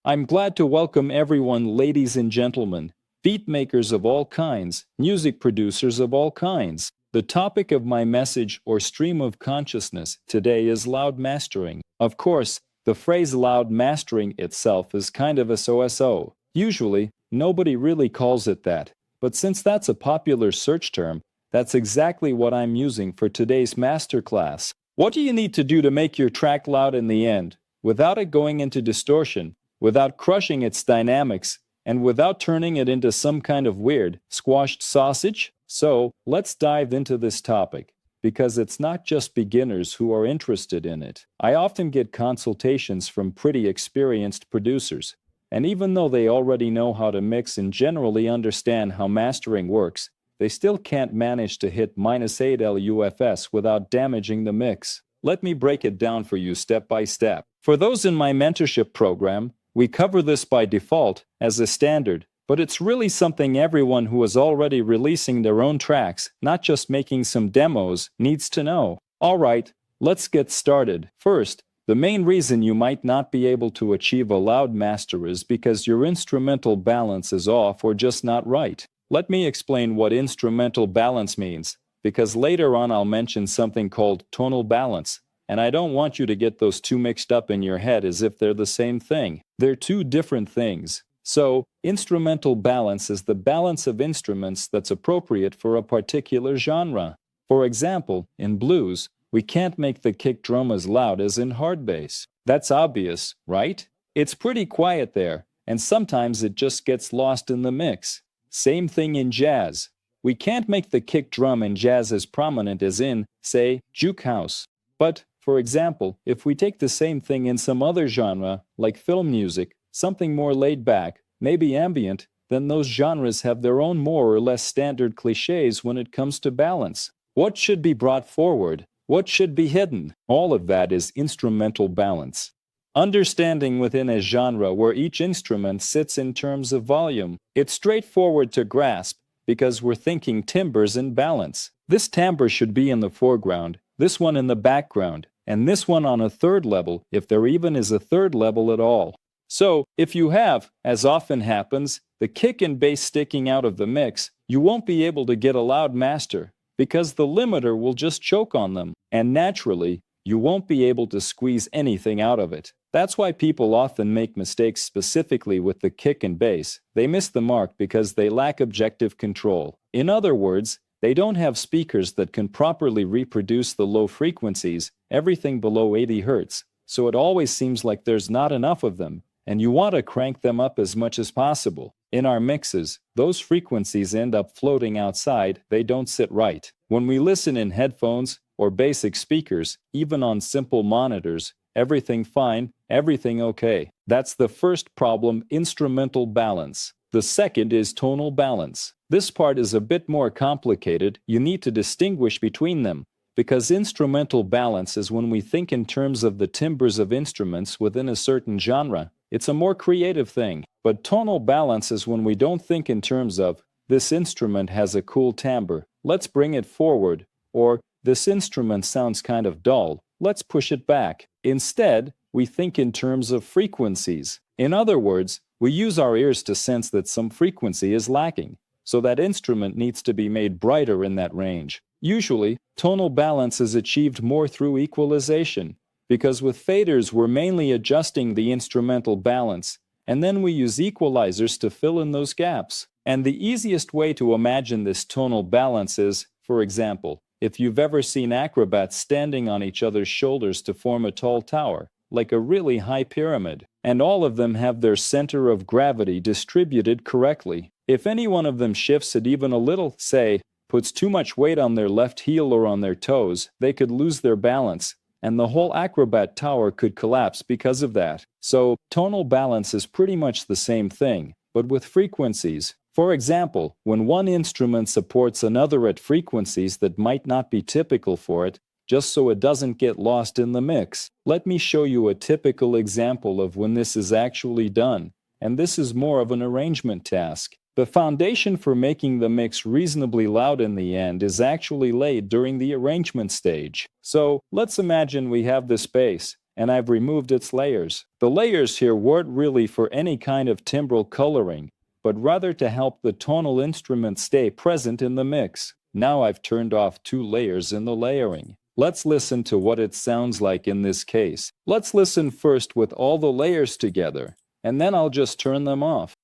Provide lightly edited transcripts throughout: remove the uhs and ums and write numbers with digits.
I'm glad to welcome everyone, ladies and gentlemen, beat makers of all kinds, music producers of all kinds. The topic of my message or stream of consciousness today is loud mastering. Of course, the phrase loud mastering itself is kind of a so-so. Usually, nobody really calls it that. But since that's a popular search term, that's exactly what I'm using for today's masterclass. What do you need to do to make your track loud in the end, without it going into distortion, without crushing its dynamics, and without turning it into some kind of weird, squashed sausage? So, let's dive into this topic, because it's not just beginners who are interested in it. I often get consultations from pretty experienced producers, and even though they already know how to mix and generally understand how mastering works, they still can't manage to hit -8 LUFS without damaging the mix. Let me break it down for you step by step. For those in my mentorship program, we cover this by default as a standard, but it's really something everyone who is already releasing their own tracks, not just making some demos, needs to know. Alright, let's get started. First, the main reason you might not be able to achieve a loud master is because your instrumental balance is off or just not right. Let me explain what instrumental balance means, because later on I'll mention something called tonal balance, and I don't want you to get those two mixed up in your head as if they're the same thing. They're two different things. So, instrumental balance is the balance of instruments that's appropriate for a particular genre. For example, in blues, we can't make the kick drum as loud as in hard bass. That's obvious, right? It's pretty quiet there, and sometimes it just gets lost in the mix. Same thing in jazz. We can't make the kick drum in jazz as prominent as in, say, juke house. But, for example, if we take the same thing in some other genre, like film music, something more laid back, maybe ambient, then those genres have their own more or less standard cliches when it comes to balance. What should be brought forward? What should be hidden? All of that is instrumental balance. Understanding within a genre where each instrument sits in terms of volume. It's straightforward to grasp because we're thinking timbres in balance. This timbre should be in the foreground, this one in the background, and this one on a third level, if there even is a third level at all. So, if you have, as often happens, the kick and bass sticking out of the mix, you won't be able to get a loud master, because the limiter will just choke on them, and naturally, you won't be able to squeeze anything out of it. That's why people often make mistakes specifically with the kick and bass. They miss the mark because they lack objective control. In other words, they don't have speakers that can properly reproduce the low frequencies, everything below 80 Hz, so it always seems like there's not enough of them, and you want to crank them up as much as possible. In our mixes, those frequencies end up floating outside, they don't sit right. When we listen in headphones or basic speakers, even on simple monitors, everything fine, everything okay. That's the first problem, instrumental balance. The second is tonal balance. This part is a bit more complicated. You need to distinguish between them, because instrumental balance is when we think in terms of the timbres of instruments within a certain genre. It's a more creative thing. But tonal balance is when we don't think in terms of, this instrument has a cool timbre, let's bring it forward, or this instrument sounds kind of dull, let's push it back. Instead, we think in terms of frequencies. In other words, we use our ears to sense that some frequency is lacking, so that instrument needs to be made brighter in that range. Usually, tonal balance is achieved more through equalization, because with faders we're mainly adjusting the instrumental balance, and then we use equalizers to fill in those gaps. And the easiest way to imagine this tonal balance is, for example, if you've ever seen acrobats standing on each other's shoulders to form a tall tower, like a really high pyramid, and all of them have their center of gravity distributed correctly. If any one of them shifts it even a little, say, puts too much weight on their left heel or on their toes, they could lose their balance, and the whole acrobat tower could collapse because of that. So, tonal balance is pretty much the same thing, but with frequencies. For example, when one instrument supports another at frequencies that might not be typical for it, just so it doesn't get lost in the mix. Let me show you a typical example of when this is actually done, and this is more of an arrangement task. The foundation for making the mix reasonably loud in the end is actually laid during the arrangement stage. So, let's imagine we have this bass, and I've removed its layers. The layers here weren't really for any kind of timbral coloring, but rather to help the tonal instrument stay present in the mix. Now I've turned off 2 layers in the layering. Let's listen to what it sounds like in this case. Let's listen first with all the layers together, and then I'll just turn them off.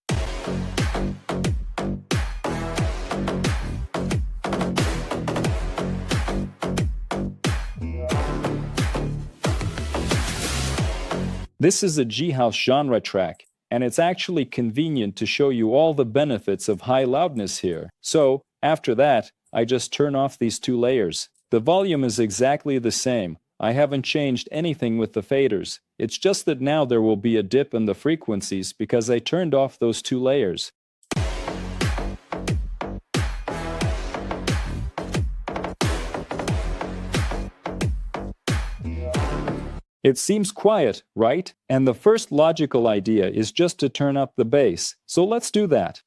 This is a G-House genre track, and it's actually convenient to show you all the benefits of high loudness here. So, after that, I just turn off these 2 layers. The volume is exactly the same. I haven't changed anything with the faders. It's just that now there will be a dip in the frequencies because I turned off those 2 layers. It seems quiet, right? And the first logical idea is just to turn up the bass. So let's do that.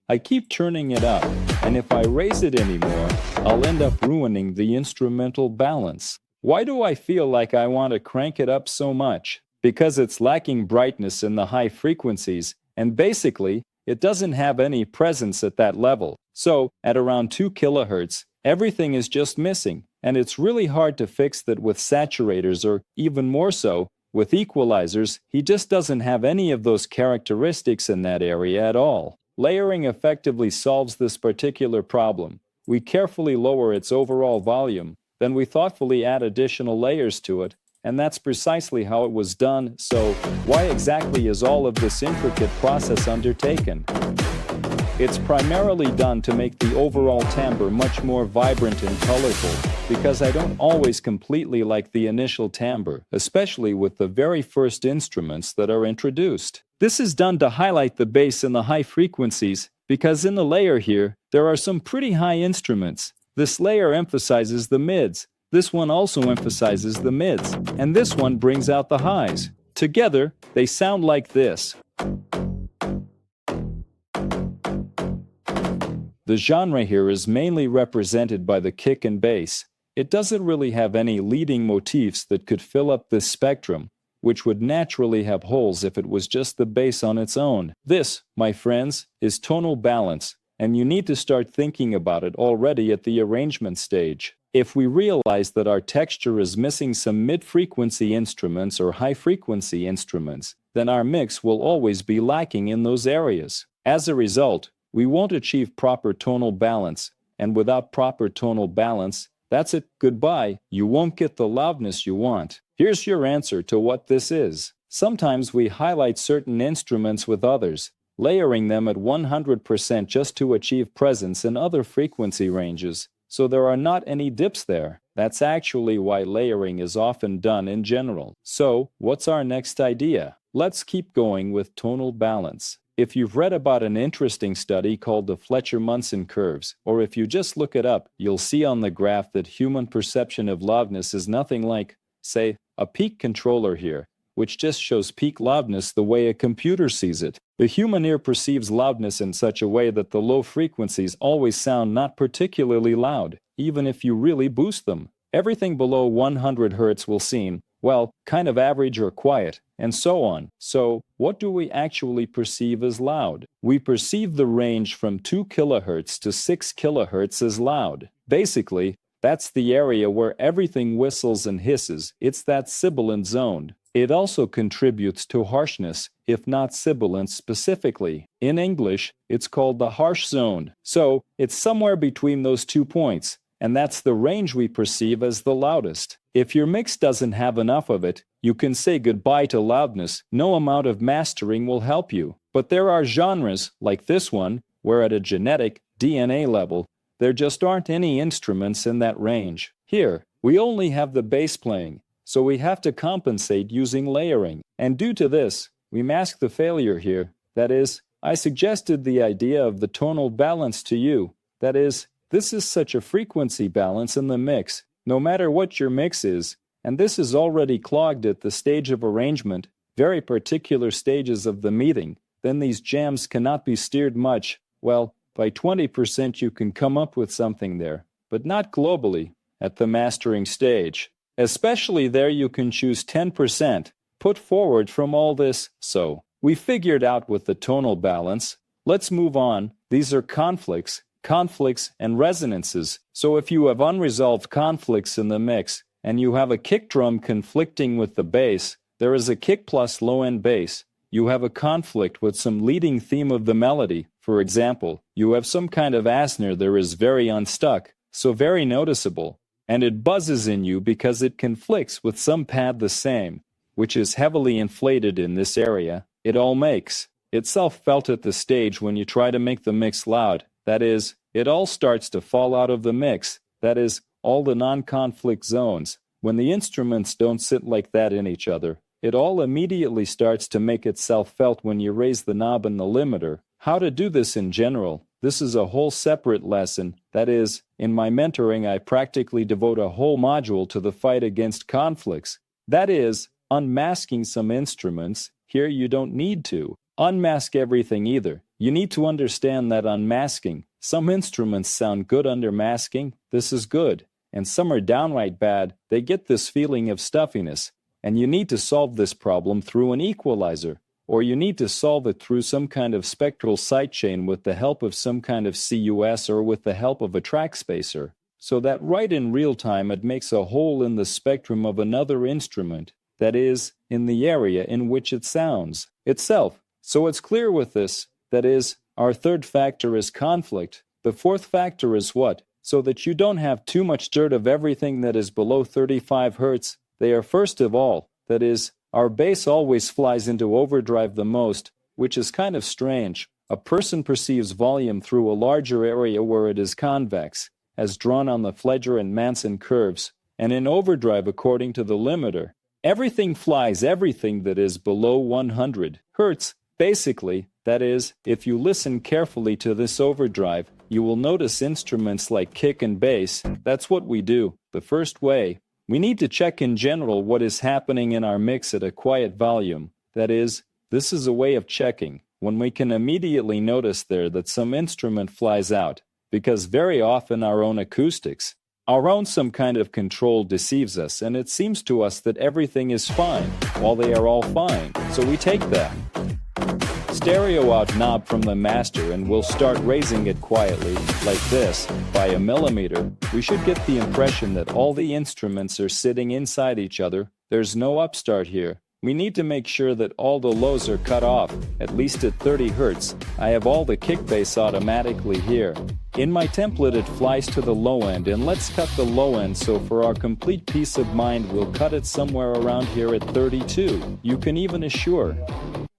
I keep turning it up, and if I raise it anymore, I'll end up ruining the instrumental balance. Why do I feel like I want to crank it up so much? Because it's lacking brightness in the high frequencies, and basically, it doesn't have any presence at that level. So, at around 2 kilohertz, everything is just missing, and it's really hard to fix that with saturators or, even more so, with equalizers. He just doesn't have any of those characteristics in that area at all. Layering effectively solves this particular problem. We carefully lower its overall volume, then we thoughtfully add additional layers to it, and that's precisely how it was done. So, why exactly is all of this intricate process undertaken? It's primarily done to make the overall timbre much more vibrant and colorful, because I don't always completely like the initial timbre, especially with the very first instruments that are introduced. This is done to highlight the bass in the high frequencies, because in the layer here, there are some pretty high instruments. This layer emphasizes the mids, this one also emphasizes the mids, and this one brings out the highs. Together, they sound like this. The genre here is mainly represented by the kick and bass. It doesn't really have any leading motifs that could fill up this spectrum, which would naturally have holes if it was just the bass on its own. This, my friends, is tonal balance, and you need to start thinking about it already at the arrangement stage. If we realize that our texture is missing some mid-frequency instruments or high-frequency instruments, then our mix will always be lacking in those areas. As a result, we won't achieve proper tonal balance, and without proper tonal balance, that's it, goodbye, you won't get the loudness you want. Here's your answer to what this is. Sometimes we highlight certain instruments with others, layering them at 100% just to achieve presence in other frequency ranges, so there are not any dips there. That's actually why layering is often done in general. So, what's our next idea? Let's keep going with tonal balance. If you've read about an interesting study called the Fletcher-Munson curves, or if you just look it up, you'll see on the graph that human perception of loudness is nothing like, say, a peak controller here, which just shows peak loudness the way a computer sees it. The human ear perceives loudness in such a way that the low frequencies always sound not particularly loud, even if you really boost them. Everything below 100 Hz will seem, well, kind of average or quiet, and so on. So, what do we actually perceive as loud? We perceive the range from 2 kHz to 6 kHz as loud. Basically, that's the area where everything whistles and hisses. It's that sibilant zone. It also contributes to harshness, if not sibilance specifically. In English, it's called the harsh zone. So, it's somewhere between those 2 points, and that's the range we perceive as the loudest. If your mix doesn't have enough of it, you can say goodbye to loudness. No amount of mastering will help you. But there are genres, like this one, where at a genetic DNA level, there just aren't any instruments in that range. Here, we only have the bass playing, so we have to compensate using layering. And due to this, we mask the failure here. That is, I suggested the idea of the tonal balance to you. That is, this is such a frequency balance in the mix, no matter what your mix is, and this is already clogged at the stage of arrangement, very particular stages of the meeting, then these jams cannot be steered much. Well, by 20% you can come up with something there, but not globally. at the mastering stage. Especially there you can choose 10% put forward from all this. So, we figured out with the tonal balance. Let's move on. These are conflicts and resonances. So if you have unresolved conflicts in the mix, and you have a kick drum conflicting with the bass, there is a kick plus low-end bass. You have a conflict with some leading theme of the melody. For example, you have some kind of assnare there is very unstuck, so very noticeable, and it buzzes in you because it conflicts with some pad the same, which is heavily inflated in this area. It all makes itself felt at the stage when you try to make the mix loud. That is, it all starts to fall out of the mix. That is, all the non-conflict zones. When the instruments don't sit like that in each other, it all immediately starts to make itself felt when you raise the knob and the limiter. How to do this in general, this is a whole separate lesson. That is, in my mentoring I practically devote a whole module to the fight against conflicts. That is, unmasking some instruments. Here you don't need to unmask everything either. You need to understand that unmasking. Some instruments sound good under masking, this is good, and some are downright bad, they get this feeling of stuffiness, and you need to solve this problem through an equalizer, or you need to solve it through some kind of spectral sidechain with the help of some kind of CUS or with the help of a track spacer, so that right in real time it makes a hole in the spectrum of another instrument, that is, in the area in which it sounds itself. So it's clear with this, that is, our third factor is conflict. The fourth factor is what? So that you don't have too much dirt of everything that is below 35 Hz. They are first of all, that is, our bass always flies into overdrive the most, which is kind of strange. A person perceives volume through a larger area where it is convex, as drawn on the Fletcher and Munson curves, and in overdrive according to the limiter. Everything flies everything that is below 100 Hz. Basically, that is, if you listen carefully to this overdrive, you will notice instruments like kick and bass. That's what we do. The first way, we need to check in general what is happening in our mix at a quiet volume. That is, this is a way of checking, when we can immediately notice there that some instrument flies out, because very often our own acoustics, our own some kind of control deceives us, and it seems to us that everything is fine, while they are all fine. So we take that stereo out knob from the master and we'll start raising it quietly, like this, by a millimeter. We should get the impression that all the instruments are sitting inside each other. There's no upstart here. We need to make sure that all the lows are cut off, at least at 30 Hz. I have all the kick bass automatically here. In my template it flies to the low end, and let's cut the low end, so for our complete peace of mind we'll cut it somewhere around here at 32. You can even assure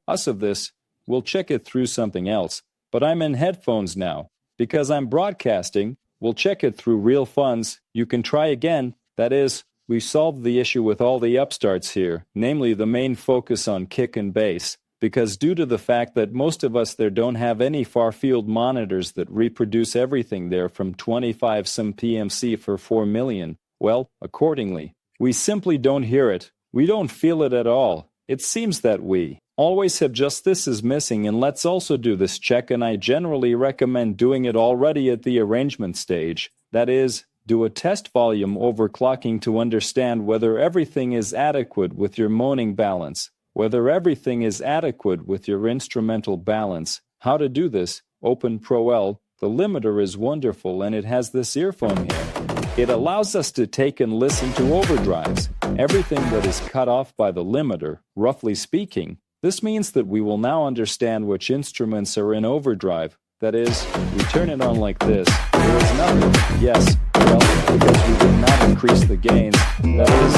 us of this. We'll check it through something else, but I'm in headphones now. Because I'm broadcasting, we'll check it through Realphones. You can try again. That is, we solved the issue with all the upstarts here, namely the main focus on kick and bass, because due to the fact that most of us there don't have any far-field monitors that reproduce everything there from 25 some PMC for 4 million, well, accordingly, we simply don't hear it. We don't feel it at all. It seems that we always have just this is missing, and let's also do this check, and I generally recommend doing it already at the arrangement stage. That is, do a test volume overclocking to understand whether everything is adequate with your moaning balance, whether everything is adequate with your instrumental balance. How to do this? Open Pro L. The limiter is wonderful, and it has this earphone here. It allows us to take and listen to overdrives, everything that is cut off by the limiter, roughly speaking. This means that we will now understand which instruments are in overdrive. That is, we turn it on like this. There is nothing. Yes, well, because we did not increase the gains. That is,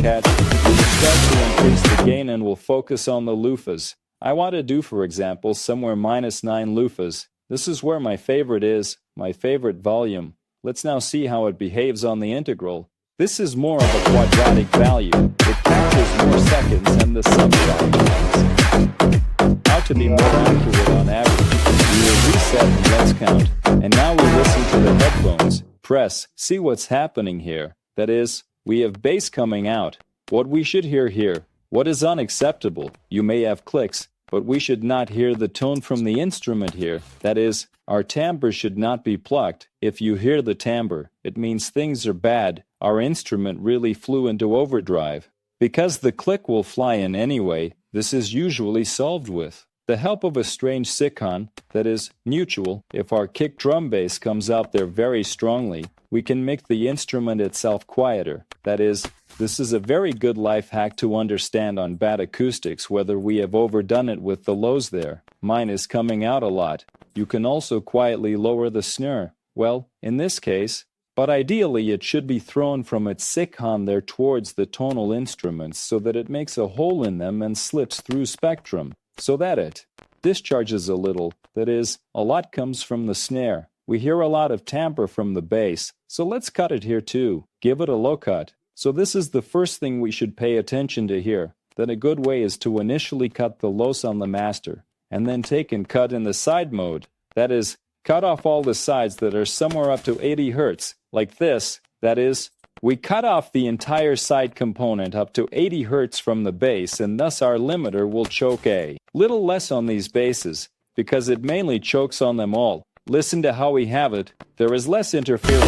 catch, we start to increase the gain and we'll focus on the loofahs. I want to do, for example, somewhere -9 loofahs. This is where my favorite is, my favorite volume. Let's now see how it behaves on the integral. This is more of a quadratic value. It captures more seconds and the subshot. How to be more accurate on average. We will reset and let's count. And now we listen to the headphones. Press. See what's happening here. That is, we have bass coming out. What we should hear here. What is unacceptable? You may have clicks. but we should not hear the tone from the instrument here. That is, our timbre should not be plucked. If you hear the timbre, it means things are bad. Our instrument really flew into overdrive. Because the click will fly in anyway, this is usually solved with the help of a strange sidechain, that is, mutual. If our kick drum bass comes out there very strongly, we can make the instrument itself quieter. That is, this is a very good life hack to understand on bad acoustics whether we have overdone it with the lows there. Mine is coming out a lot. You can also quietly lower the snare. Well, in this case, but ideally it should be thrown from its sidechain there towards the tonal instruments so that it makes a hole in them and slips through spectrum, so that it discharges a little. That is, a lot comes from the snare. We hear a lot of timbre from the bass, so let's cut it here too. Give it a low cut. So this is the first thing we should pay attention to here. Then a good way is to initially cut the lows on the master, and then take and cut in the side mode. That is, cut off all the sides that are somewhere up to 80 Hz, like this. That is, we cut off the entire side component up to 80 Hz from the bass, and thus our limiter will choke a little less on these basses, because it mainly chokes on them all. Listen to how we have it. There is less interference.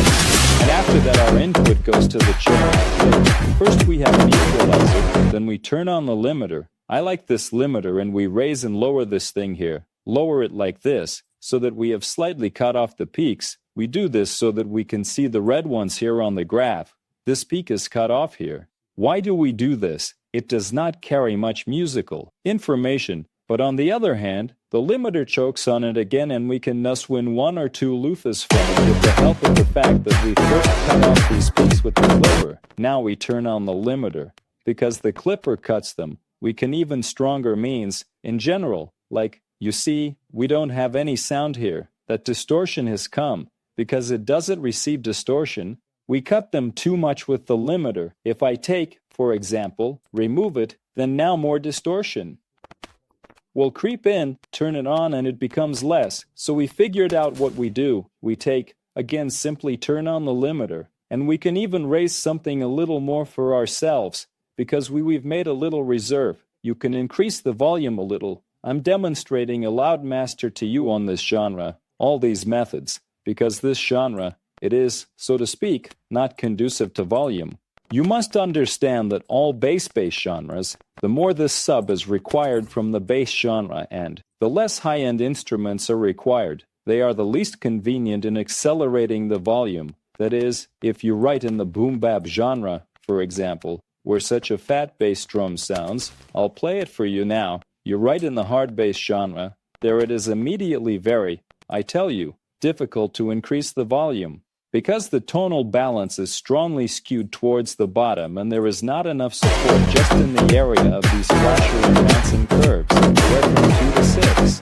And after that our input goes to the choke. First we have an equalizer, then we turn on the limiter. I like this limiter, and we raise and lower this thing here. Lower it like this, so that we have slightly cut off the peaks. We do this so that we can see the red ones here on the graph. This peak is cut off here. Why do we do this? It does not carry much musical information, but on the other hand, the limiter chokes on it again, and we can thus win 1 or 2 loofahs from it with the help of the fact that we first cut off these peaks with the clipper. Now we turn on the limiter. Because the clipper cuts them, we can even stronger means, in general, like, you see, we don't have any sound here. That distortion has come. Because it doesn't receive distortion, we cut them too much with the limiter. If I take, for example, remove it, then now more distortion will creep in, turn it on, and it becomes less. So we figured out what we do. We take, again, simply turn on the limiter, and we can even raise something a little more for ourselves, because we've made a little reserve. You can increase the volume a little. I'm demonstrating a loud master to you on this genre, all these methods, because this genre, it is, so to speak, not conducive to volume. You must understand that all bass genres, the more this sub is required from the bass genre, and the less high-end instruments are required. They are the least convenient in accelerating the volume. That is, if you write in the boom-bap genre, for example, where such a fat bass drum sounds, I'll play it for you now. You write in the hard bass genre, there it is immediately very, I tell you, difficult to increase the volume. Because the tonal balance is strongly skewed towards the bottom and there is not enough support just in the area of these Fletcher and Munson curves, where from 2 to 6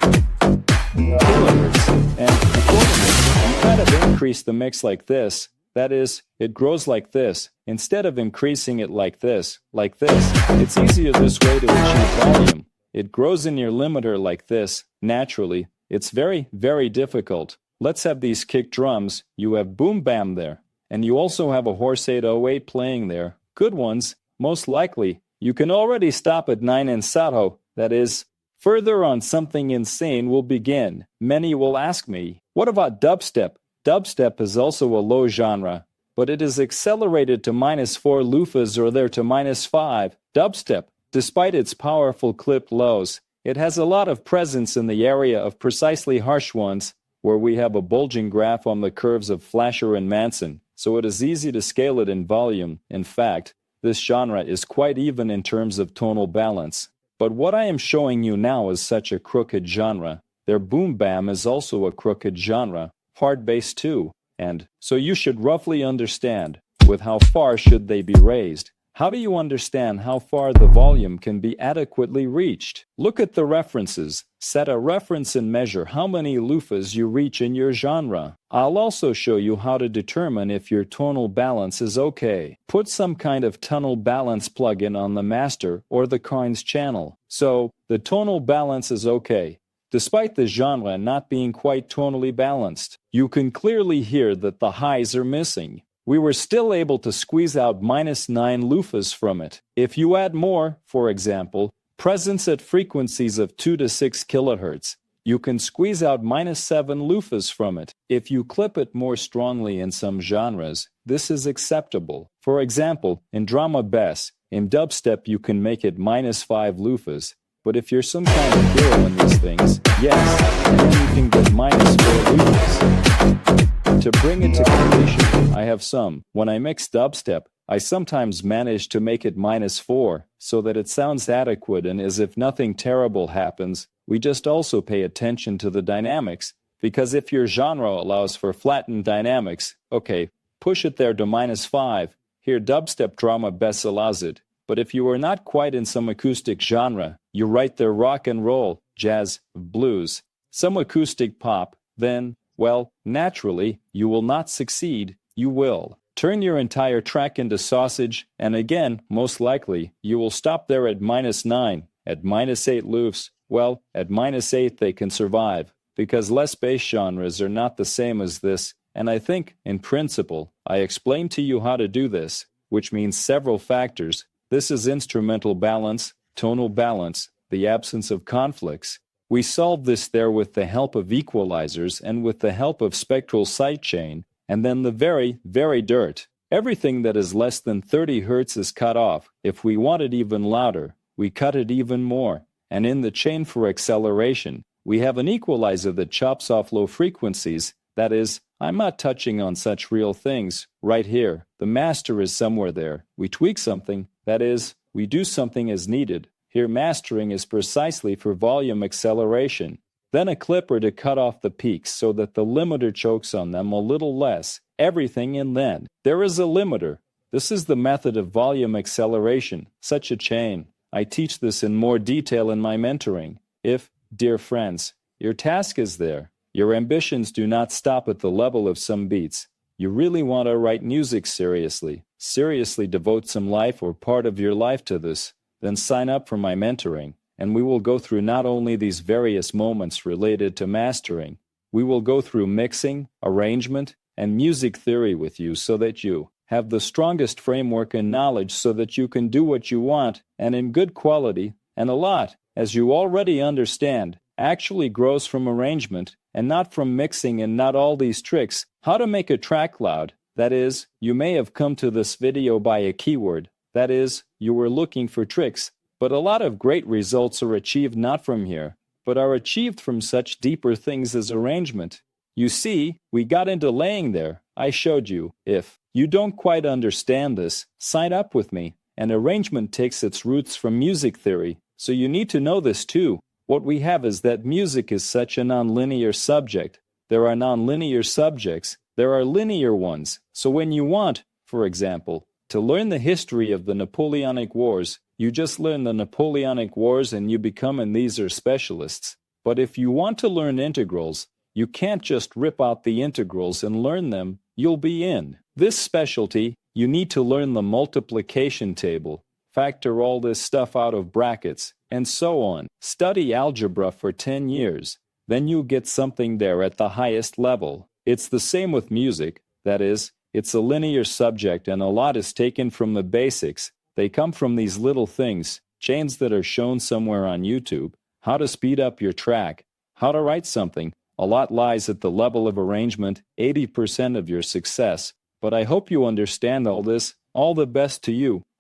kilohertz, and accordingly, you kind of increase the mix like this. That is, it grows like this. Instead of increasing it like this, it's easier this way to achieve volume. It grows in your limiter like this, naturally. It's very, very difficult. Let's have these kick drums. You have boom bam there. And you also have a Horse 808 playing there. Good ones, most likely. You can already stop at 9 in Sato. That is, further on something insane will begin. Many will ask me, what about dubstep? Dubstep is also a low genre, but it is accelerated to -4 loofahs or there to -5. Dubstep, despite its powerful clipped lows, it has a lot of presence in the area of precisely harsh ones, where we have a bulging graph on the curves of Fletcher and Munson, so it is easy to scale it in volume. In fact, this genre is quite even in terms of tonal balance. But what I am showing you now is such a crooked genre. Their boom bam is also a crooked genre, hard bass too, and so you should roughly understand with how far should they be raised. How do you understand how far the volume can be adequately reached? Look at the references. Set a reference and measure how many loofahs you reach in your genre. I'll also show you how to determine if your tonal balance is okay. Put some kind of tonal balance plugin on the master or the coins channel. So, the tonal balance is okay. Despite the genre not being quite tonally balanced, you can clearly hear that the highs are missing. We were still able to squeeze out -9 loofahs from it. If you add more, for example, Presence at frequencies of 2 to 6 kHz. You can squeeze out -7 loofahs from it. If you clip it more strongly in some genres, this is acceptable. For example, in drama bass, in dubstep you can make it -5 loofahs. But if you're some kind of hero in these things, yes, and then you can get -4 loofahs. To bring it to completion, I have some. When I mix dubstep, I sometimes manage to make it -4, so that it sounds adequate and as if nothing terrible happens. We just also pay attention to the dynamics, because if your genre allows for flattened dynamics, okay, push it there to -5. Here dubstep drama bass allows it. But if you are not quite in some acoustic genre, you write there rock and roll, jazz, blues, some acoustic pop, then, well, naturally, you will not succeed, you will. Turn your entire track into sausage, and again, most likely, you will stop there at -9, at -8 loofs. Well, at -8 they can survive, because less bass genres are not the same as this, and I think, in principle, I explained to you how to do this, which means several factors. This is instrumental balance, tonal balance, the absence of conflicts. We solve this there with the help of equalizers and with the help of spectral sidechain, and then the very, very dirt. Everything that is less than 30 Hz is cut off. If we want it even louder, we cut it even more. And in the chain for acceleration, we have an equalizer that chops off low frequencies. That is, I'm not touching on such real things. Right here, the master is somewhere there. We tweak something. That is, we do something as needed. Here mastering is precisely for volume acceleration. Then a clipper to cut off the peaks so that the limiter chokes on them a little less. Everything in then. There is a limiter. This is the method of volume acceleration, such a chain. I teach this in more detail in my mentoring. If, dear friends, your task is there, your ambitions do not stop at the level of some beats. You really want to write music seriously devote some life or part of your life to this, then sign up for my mentoring, and we will go through not only these various moments related to mastering, we will go through mixing, arrangement, and music theory with you so that you have the strongest framework and knowledge so that you can do what you want, and in good quality, and a lot, as you already understand, actually grows from arrangement, and not from mixing and not all these tricks. How to make a track loud. That is, you may have come to this video by a keyword. That is, you were looking for tricks, but a lot of great results are achieved not from here, but are achieved from such deeper things as arrangement. You see, we got into laying there. I showed you. If you don't quite understand this, sign up with me. And arrangement takes its roots from music theory, so you need to know this too. What we have is that music is such a nonlinear subject. There are nonlinear subjects. There are linear ones. So when you want, for example, to learn the history of the Napoleonic Wars, you just learn the Napoleonic Wars and you become and these are specialists. But if you want to learn integrals, you can't just rip out the integrals and learn them, you'll be in. This specialty, you need to learn the multiplication table, factor all this stuff out of brackets, and so on. Study algebra for 10 years. Then you get something there at the highest level. It's the same with music. That is, it's a linear subject and a lot is taken from the basics. They come from these little things, chains that are shown somewhere on YouTube. How to speed up your track. How to write something. A lot lies at the level of arrangement, 80% of your success. But I hope you understand all this. All the best to you.